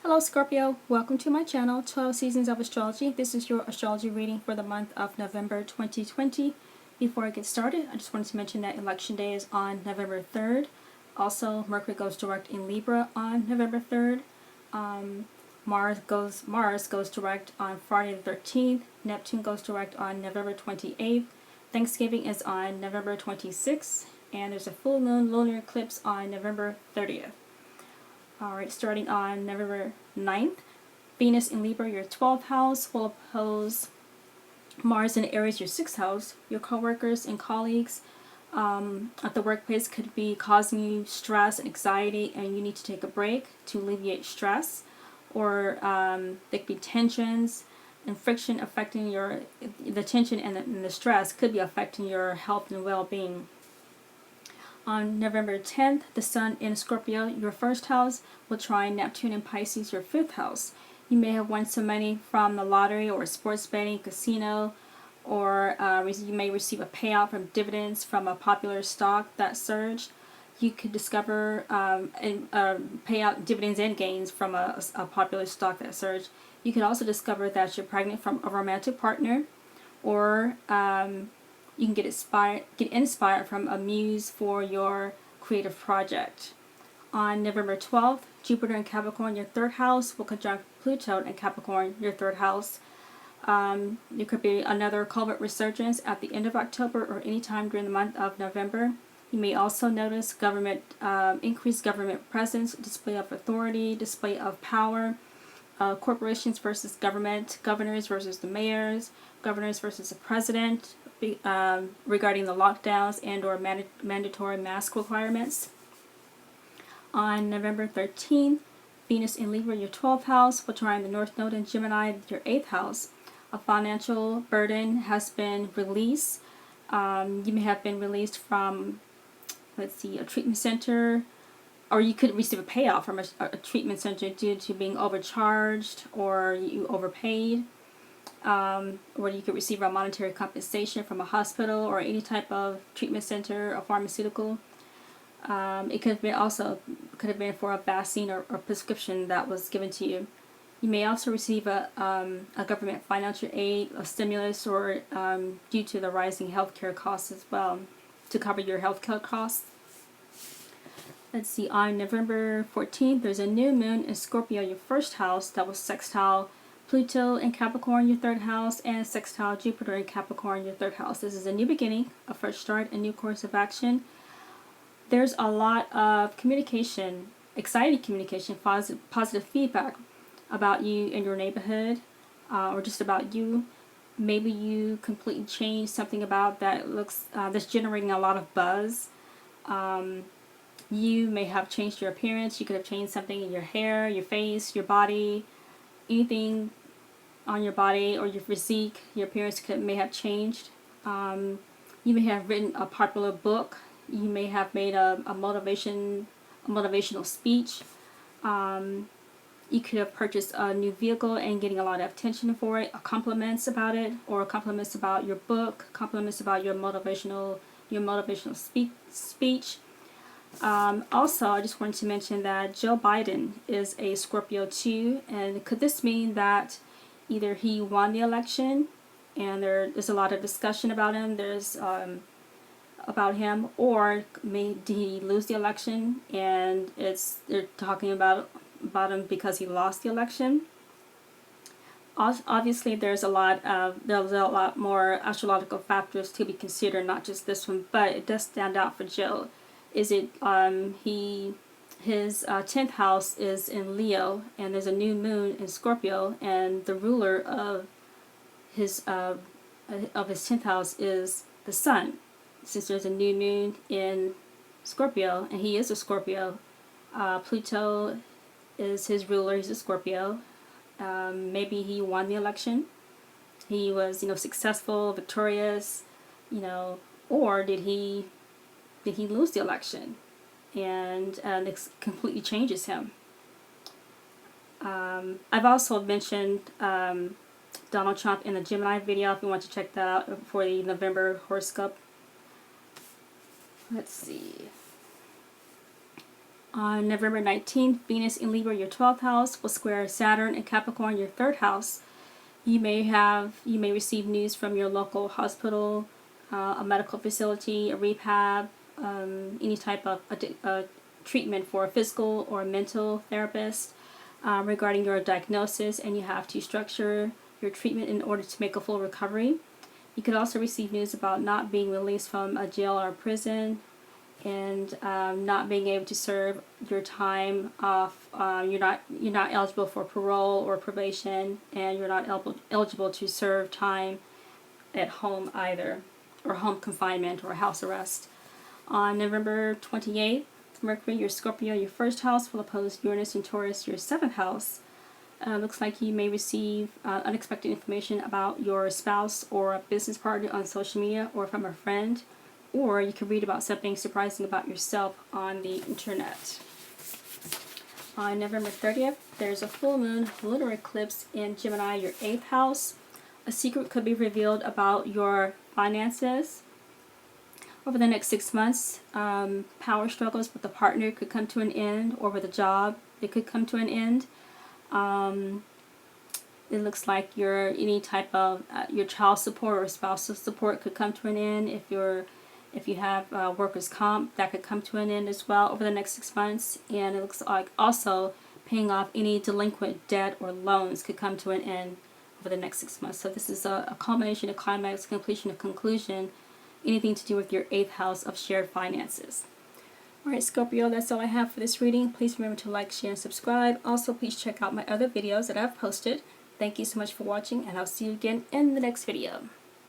Hello Scorpio, welcome to my channel, 12 Seasons of Astrology. This is your astrology reading for the month of November 2020. Before I get started, I just wanted to mention that election day is on November 3rd. Also, Mercury goes direct in Libra on November 3rd. Mars goes direct on Friday the 13th. Neptune goes direct on November 28th. Thanksgiving is on November 26th. And there's a full moon lunar eclipse on November 30th. Alright, starting on November 9th, Venus in Libra, your 12th house, will oppose Mars in Aries, your 6th house. Your coworkers and colleagues at the workplace could be causing you stress and anxiety, and you need to take a break to alleviate stress. Or there could be tensions and friction affecting the tension and the stress could be affecting your health and well-being. On November 10th, the Sun in Scorpio, your 1st house, will trine Neptune in Pisces, your 5th house. You may have won some money from the lottery or sports betting, casino, or you may receive a payout from dividends from a popular stock that surged. You could discover payout dividends and gains from a popular stock that surged. You could also discover that you're pregnant from a romantic partner, or you can get inspired from a muse for your creative project. On November 12th, Jupiter in Capricorn, your 3rd house, will conjunct Pluto in Capricorn, your 3rd house. There could be another COVID resurgence at the end of October or any time during the month of November. You may also notice increased government presence, display of authority, display of power, corporations versus government, governors versus the mayors, governors versus the president, regarding the lockdowns and or mandatory mask requirements. On November 13th, Venus in Libra, your 12th house, will trine the North Node in Gemini, your 8th house. A financial burden has been released. You may have been released from, a treatment center, or you could receive a payout from a treatment center due to being overcharged or you overpaid. Or you could receive a monetary compensation from a hospital or any type of treatment center or pharmaceutical. It could have been for a vaccine or prescription that was given to you. You may also receive a government financial aid, a stimulus, or due to the rising healthcare costs as well, to cover your healthcare costs. On November 14th, there's a new moon in Scorpio, your 1st house, that will sextile Pluto in Capricorn, your 3rd house, and sextile Jupiter in Capricorn, your 3rd house. This is a new beginning, a fresh start, a new course of action. There's a lot of communication, exciting communication, positive feedback about you in your neighborhood, or just about you. Maybe you completely changed something about that's generating a lot of buzz. You may have changed your appearance. You could have changed something in your hair, your face, your body. Anything on your body or your physique, your appearance may have changed. You may have written a popular book. You may have made a motivational speech. You could have purchased a new vehicle and getting a lot of attention for it, compliments about it, or compliments about your book, compliments about your motivational speech. Also, I just wanted to mention that Joe Biden is a Scorpio too, and could this mean that either he won the election, and there's a lot of discussion about him, or did he lose the election, and they're talking about him because he lost the election. Obviously, there's a lot more astrological factors to be considered, not just this one, but it does stand out for Joe. Is it his 10th house is in Leo, and there's a new moon in Scorpio, and the ruler of his 10th house is the Sun. Since there's a new moon in Scorpio, and he is a Scorpio, Pluto is his ruler. He's a Scorpio. Maybe he won the election. He was, successful, victorious, or did he lose the election, and it completely changes him. I've also mentioned Donald Trump in the Gemini video if you want to check that out for the November horoscope. On November 19th, Venus in Libra, your 12th house, will square Saturn and Capricorn, your 3rd house. You may receive news from your local hospital, a medical facility, a rehab, any type of treatment for a physical or mental therapist regarding your diagnosis, and you have to structure your treatment in order to make a full recovery. You could also receive news about not being released from a jail or a prison, and not being able to serve your time off. You're not eligible for parole or probation, and you're not eligible to serve time at home either, or home confinement or house arrest. On November 28th, Mercury, your Scorpio, your 1st house, will oppose Uranus and Taurus, your 7th house. Looks like you may receive unexpected information about your spouse or a business partner on social media or from a friend, or you can read about something surprising about yourself on the internet. On November 30th, there's a full moon lunar eclipse in Gemini, your 8th house. A secret could be revealed about your finances. Over the next 6 months, power struggles with a partner could come to an end, or with a job, it could come to an end. It looks like your child support or spousal support could come to an end. If you have workers' comp, that could come to an end as well over the next 6 months. And it looks like also paying off any delinquent debt or loans could come to an end over the next 6 months. So this is a culmination, a climax, completion, a conclusion, anything to do with your 8th house of shared finances. Alright, Scorpio, that's all I have for this reading. Please remember to like, share, and subscribe. Also, please check out my other videos that I've posted. Thank you so much for watching, and I'll see you again in the next video.